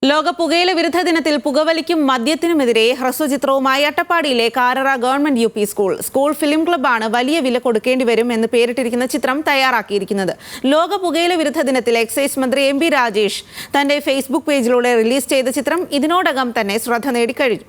ലോക പുകയില വിരുദ്ധ ദിനത്തിൽ പുകവലിക്കും മദ്യത്തിനുമെതിരെ ഹ്രസ്വചിത്രവുമായി അട്ടപ്പാടിയിലെ Karara government U P school film ക്ലബ്ബാണ് വലിയ വില കൊടുക്കേണ്ടി വരും എന്ന് പേരിട്ടിരിക്കുന്ന ചിത്രം തയ്യാറാക്കിയിരിക്കുന്നത്. ലോക പുകയില വിരുദ്ധ ദിനത്തിൽ എക്സൈസ് മന്ത്രി എം പി രാജേഷ് തന്റെ ഫേസ്ബുക്ക് പേജിലൂടെ റിലീസ് ചെയ്ത ചിത്രം ഇതിനോടകം തന്നെ ശ്രദ്ധ നേടിക്കഴിഞ്ഞു.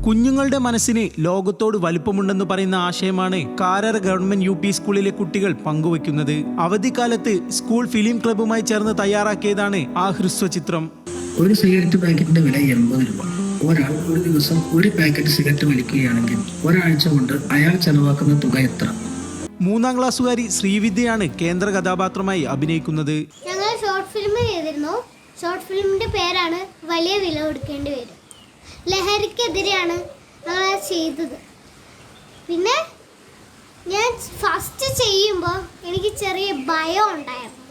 കുഞ്ഞുങ്ങളുടെ മനസ്സിന് ലോകത്തോട് വലിപ്പമുണ്ടെന്ന് പറയുന്ന ആശയമാണ് കാരറ ഗവൺമെന്റ് യു പി സ്കൂളിലെ കുട്ടികൾ പങ്കുവയ്ക്കുന്നത്. അവധിക്കാലത്ത് സ്കൂൾ ഫിലിം ക്ലബ്ബുമായി ചേർന്ന് തയ്യാറാക്കിയതാണ് ആ ഹ്രസ്വചിത്രം. ഒരു സിഗരറ്റ് പാക്കറ്റിന്റെ വില 80 രൂപ. ഒരാൾ ഒരു ദിവസം ഒരു പാക്കറ്റ് സിഗരറ്റ് വലിക്കുകയാണെങ്കിൽ ഒരാഴ്ച കൊണ്ട് അയാൾ ചെലവാക്കുന്ന തുക എത്ര? 3ാം ക്ലാസ്സുകാരി ശ്രീവിദ്യയാണ് കേന്ദ്ര കഥാപാത്രമായി അഭിനയിക്കുന്നത്. ഞങ്ങൾ ഷോർട്ട് ഫിലിം ചെയ്തിരുന്നു. ഷോർട്ട് ഫിലിമിന്റെ പേരാണ് വലിയ വില കൊടുക്കേണ്ടി വരും. ലഹരിക്കെതിരെയാണ് ഞങ്ങൾ ചെയ്തത്. പിന്നെ ഞാൻ ഫസ്റ്റ് ചെയ്യുമ്പോൾ എനിക്ക് ചെറിയ ഭയം ഉണ്ടായിരുന്നു.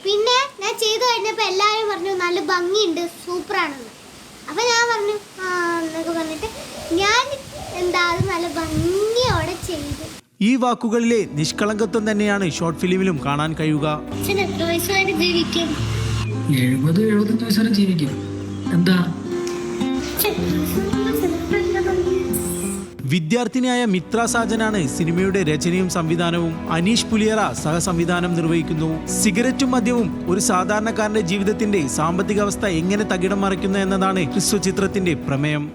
പിന്നെ ഞാൻ ചെയ്തു കഴിഞ്ഞപ്പോൾ എല്ലാവരും പറഞ്ഞു നല്ല ഭംഗിയുണ്ട്, സൂപ്പറാണെന്ന്. അപ്പം ഞാൻ പറഞ്ഞു എന്നൊക്കെ പറഞ്ഞിട്ട് ഞാൻ അത് നല്ല ഭംഗിയോടെ ചെയ്തു. ഈ വാക്കുകളിലെ നിഷ്കളങ്കത്വം തന്നെയാണ് ഷോർട്ട് ഫിലിമിലും കാണാൻ കഴിയുക. 70 വയസ്സ് വരെ ജീവിക്കും. 70-75 വയസ്സ് വരെ ജീവിക്കും. എന്താ? വിദ്യാർത്ഥിനിയായ മിത്ര സാജനാണ് സിനിമയുടെ രചനയും സംവിധാനവും. അനീഷ് പുലിയറ സഹസംവിധാനം നിർവഹിക്കുന്നു. സിഗരറ്റും മദ്യവും ഒരു സാധാരണക്കാരന്റെ ജീവിതത്തിന്റെ സാമ്പത്തിക അവസ്ഥ എങ്ങനെ തകിടം മറിക്കുന്നു എന്നതാണ് ഹ്രസ്വചിത്രത്തിന്റെ പ്രമേയം.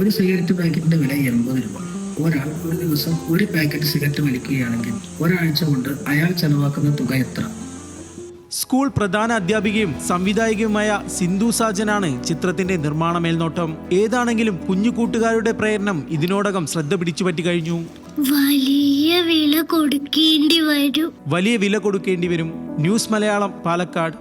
ഒരു സിഗരറ്റ് പാക്കറ്റിന്റെ വില 80 രൂപ. ഒരാൾ ഒരു ദിവസം ഒരു പാക്കറ്റ് സിഗരറ്റ് വലിക്കുകയാണെങ്കിൽ ഒരാഴ്ച കൊണ്ട് അയാൾ ചെലവാക്കുന്ന തുക എത്ര? സ്കൂൾ പ്രധാന അധ്യാപികയും സംവിധായകയുമായ സിന്ധു സാജനാണ് ചിത്രത്തിന്റെ നിർമ്മാണ മേൽനോട്ടം. ഏതാണെങ്കിലും കുഞ്ഞു കൂട്ടുകാരുടെ പ്രയത്നം ഇതിനോടകം ശ്രദ്ധ പിടിച്ചുപറ്റി കഴിഞ്ഞു. വലിയ വില കൊടുക്കേണ്ടി വരും. ന്യൂസ് മലയാളം, പാലക്കാട്.